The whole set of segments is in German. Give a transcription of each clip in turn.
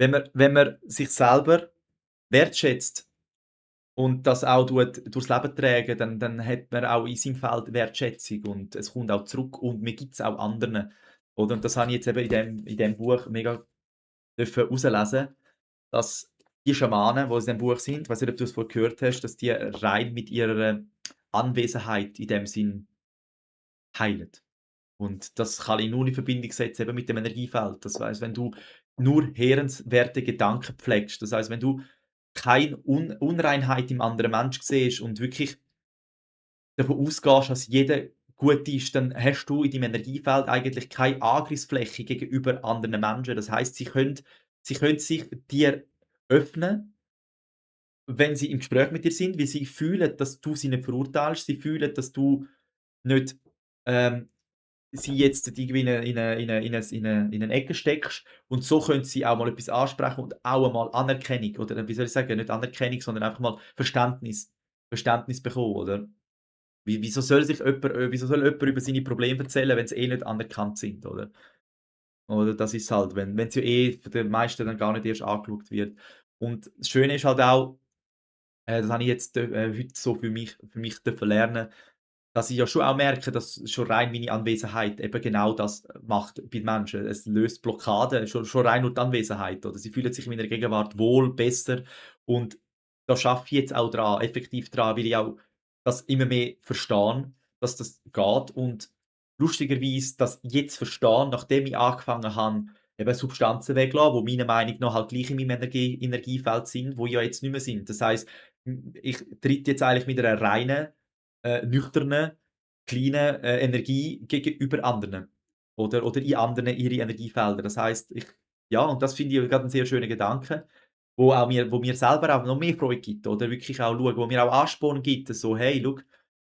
wenn man sich selber wertschätzt und das auch durchs Leben tragen, dann hat man auch in seinem Feld Wertschätzung und es kommt auch zurück und man gibt's auch anderen, oder? Und das habe ich jetzt eben in dem Buch mega dürfen rauslesen, dass die Schamanen, die in diesem Buch sind, ich weiss nicht, ob du das vorher gehört hast, dass die rein mit ihrer Anwesenheit in dem Sinn heilen. Und das kann ich nur in Verbindung setzen eben mit dem Energiefeld. Das heisst, wenn du nur heerenswerte Gedanken pflegst, das heisst, wenn du keine Unreinheit im anderen Mensch siehst und wirklich davon ausgehst, dass jeder gut ist, dann hast du in deinem Energiefeld eigentlich keine Angriffsfläche gegenüber anderen Menschen. Das heisst, sie können sich dir öffnen, wenn sie im Gespräch mit dir sind, weil sie fühlen, dass du sie nicht verurteilst. Sie fühlen, dass du nicht, ähm, sie jetzt irgendwie in 'ne Ecke steckst und so können sie auch mal etwas ansprechen und auch einmal Anerkennung oder wie soll ich sagen, nicht Anerkennung, sondern einfach mal Verständnis bekommen, oder? Wieso soll jemand über seine Probleme erzählen, wenn sie eh nicht anerkannt sind, oder? Oder das ist halt, wenn's ja eh von den meisten dann gar nicht erst angeschaut wird. Und das Schöne ist halt auch, das habe ich jetzt heute so für mich dürfen lernen, dass ich ja schon auch merke, dass schon rein meine Anwesenheit eben genau das macht bei Menschen. Es löst Blockaden, schon rein nur die Anwesenheit, oder? Sie fühlen sich in meiner Gegenwart wohl, besser und da schaffe ich jetzt auch dran, effektiv dran, weil ich auch das immer mehr verstehe, dass das geht und lustigerweise das jetzt verstehen, nachdem ich angefangen habe, eben Substanzen wegzulassen, die meiner Meinung nach halt gleich in meinem Energiefeld sind, wo ja jetzt nicht mehr sind. Das heisst, ich trete jetzt eigentlich mit einer reinen nüchternen, kleinen, Energie gegenüber anderen oder in anderen ihre Energiefelder. Das heisst, ja, und das finde ich grad 'n sehr schönen Gedanken, wo mir selber auch noch mehr Freude gibt, oder wirklich auch schauen, wo mir auch Ansporn gibt, so: „Hey, schau,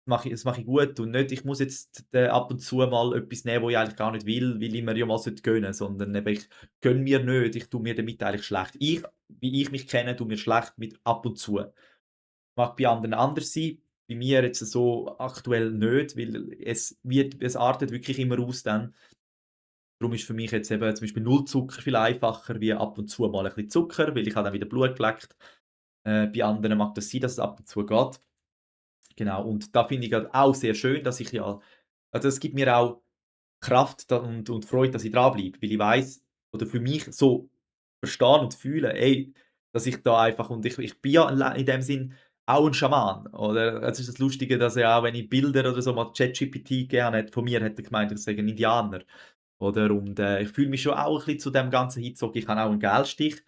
das mache ich gut und nicht, ich muss jetzt ab und zu mal etwas nehmen, wo ich eigentlich gar nicht will, weil ich mir ja mal gönnen sollte, sondern eben ich gönne mir nicht, ich tue mir damit eigentlich schlecht. Wie ich mich kenne, tue mir schlecht mit ab und zu. Mag bei anderen anders sein, bei mir jetzt so aktuell nicht, weil es artet wirklich immer aus dann. Darum ist für mich jetzt eben zum Beispiel Nullzucker viel einfacher wie ab und zu mal ein bisschen Zucker, weil ich habe dann wieder Blut geleckt. Bei anderen mag das sein, dass es ab und zu geht. Genau, und da finde ich halt auch sehr schön, dass ich ja, also, es gibt mir auch Kraft da und Freude, dass ich dranbleibe, weil ich weiss oder für mich so verstehen und fühlen, ey, dass ich da einfach, und ich bin ja in dem Sinn auch 'n Schaman, oder? Es ist das Lustige, dass ja auch, wenn ich Bilder oder so mal ChatGPT gegeben habe, von mir hat er gemeint, ich sei 'n Indianer, oder? Und, ich fühle mich schon auch ein bisschen zu dem Ganzen hingezogen. Ich habe auch 'n Gelstich,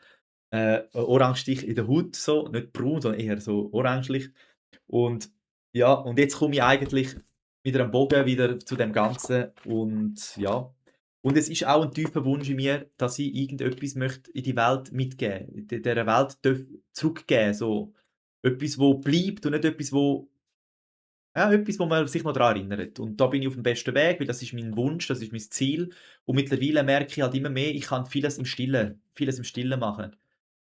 Orangestich in der Haut so, nicht braun, sondern eher so orangelich. Und ja, und jetzt komme ich eigentlich mit einem Bogen wieder zu dem Ganzen und ja. Und es ist auch ein tiefer Wunsch in mir, dass ich irgendetwas möchte in die Welt mitgeben, dieser Welt zurückgeben, so. Etwas, wo bleibt und nicht etwas, wo ja, etwas, wo man sich noch daran erinnert. Und da bin ich auf dem besten Weg, weil das ist mein Wunsch, das ist mein Ziel. Und mittlerweile merke ich halt immer mehr, ich kann vieles im Stillen machen.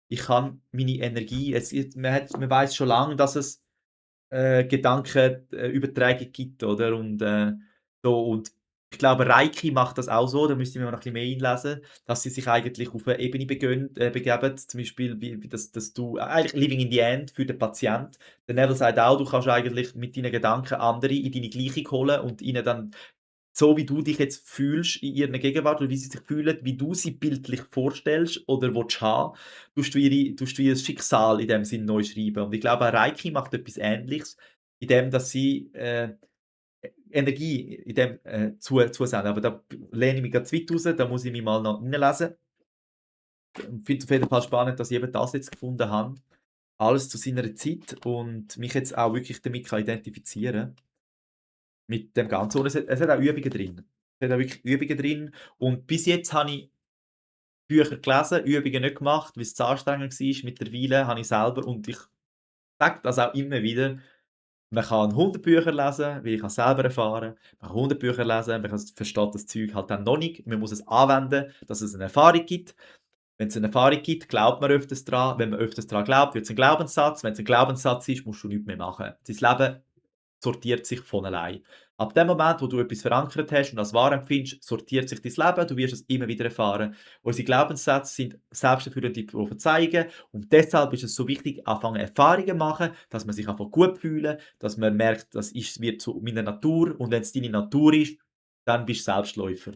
Ich kann meine Energie, man weiss schon lange, dass es Gedanken Übertragung gibt, oder? Und ich glaube, Reiki macht das auch so, da müsste ich mich noch ein bisschen mehr einlesen, dass sie sich eigentlich auf 'ne Ebene begeben, zum Beispiel wie dass du eigentlich Living in the End für den Patient. Der Neville sagt auch, du kannst eigentlich mit deinen Gedanken andere in deine Gleichung holen und ihnen dann so wie du dich jetzt fühlst in ihrer Gegenwart oder wie sie sich fühlen, wie du sie bildlich vorstellst oder willst haben, tust du ihr Schicksal in dem Sinn neu schreiben. Und ich glaube, Reiki macht etwas Ähnliches, in dem, dass sie, Energie in dem, zusenden. Aber da lehne ich mich grad zu weit raus, da muss ich mich mal noch reinlesen. Finde es auf jeden Fall spannend, dass ich eben das jetzt gefunden habe. Alles zu seiner Zeit und mich jetzt auch wirklich damit kann identifizieren mit dem Ganzen. Und es hat auch Übungen drin. Es hat auch wirklich Übungen drin. Und bis jetzt habe ich Bücher gelesen, Übungen nicht gemacht, weil's zu anstrengend war. Mittlerweile habe ich selber, und ich sage das auch immer wieder, man kann 100 Bücher lesen, weil ich habe es selber erfahren. Man kann 100 Bücher lesen, versteht das Zeug halt dann noch nicht. Man muss es anwenden, dass es eine Erfahrung gibt. Wenn es eine Erfahrung gibt, glaubt man öfters dran. Wenn man öfters dran glaubt, wird es ein Glaubenssatz. Wenn es ein Glaubenssatz ist, musst du nichts mehr machen. Dein Leben sortiert sich von allein. Ab dem Moment, wo du etwas verankert hast und als wahr empfindest, sortiert sich dein Leben, du wirst es immer wieder erfahren. Unsere Glaubenssätze sind selbsterfüllende Prophezeiungen und deshalb ist es so wichtig, anfangen Erfahrungen machen, dass man sich einfach gut fühlen, dass man merkt, das ist wird zu meiner Natur und wenn es deine Natur ist, dann bist du Selbstläufer.